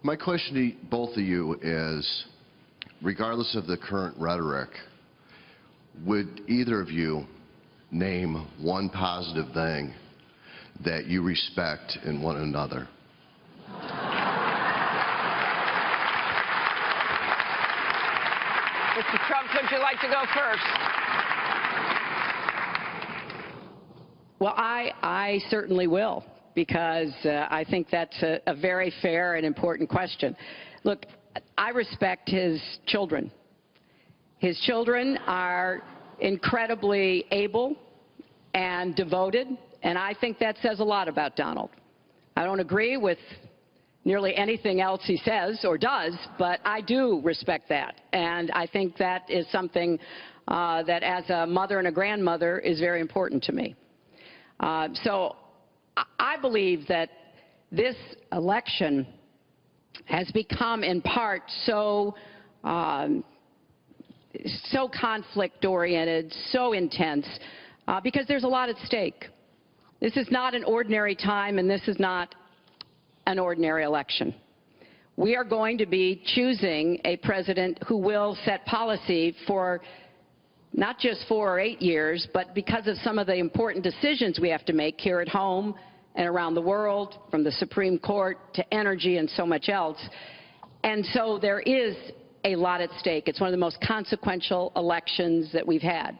My question to both of you is, regardless of the current rhetoric, would either of you name one positive thing that you respect in one another? Mr. Trump, would you like to go first? Well, I certainly will, because I think that's a very fair and important question. Look, I respect his children. His children are incredibly able and devoted, and I think that says a lot about Donald. I don't agree with nearly anything else he says or does, but I do respect that. And I think that is something that, as a mother and a grandmother, is very important to me. So I believe that this election has become, in part, so conflict-oriented, so intense, because there's a lot at stake. This is not an ordinary time, and this is not an ordinary election. We are going to be choosing a president who will set policy for not just 4 or 8 years, but because of some of the important decisions we have to make here at home and around the world, from the Supreme Court to energy and so much else. And so there is a lot at stake. It's one of the most consequential elections that we've had.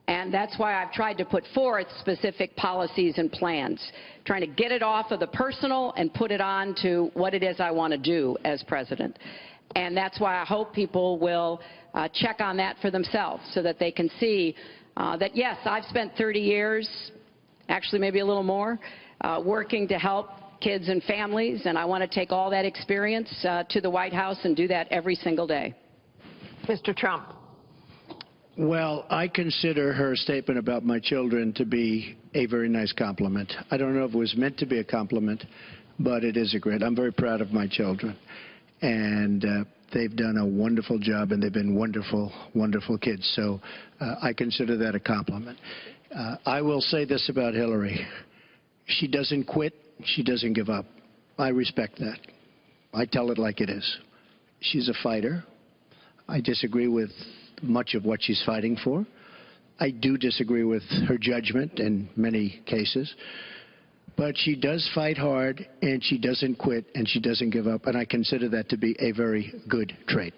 And that's why I've tried to put forth specific policies and plans, trying to get it off of the personal and put it on to what it is I want to do as president. And that's why I hope people will check on that for themselves, so that they can see that, yes, I've spent 30 years, actually maybe a little more, working to help kids and families, and I want to take all that experience to the White House and do that every single day. Mr. Trump. Well, I consider her statement about my children to be a very nice compliment. I don't know if it was meant to be a compliment, but it is a great. I'm very proud of my children, and they've done a wonderful job, and they've been wonderful, wonderful kids. So I consider that a compliment. I will say this about Hillary. She doesn't quit. She doesn't give up. I respect that. I tell it like it is. She's a fighter. I disagree with much of what she's fighting for. I do disagree with her judgment in many cases. But she does fight hard, and she doesn't quit, and she doesn't give up, and I consider that to be a very good trait.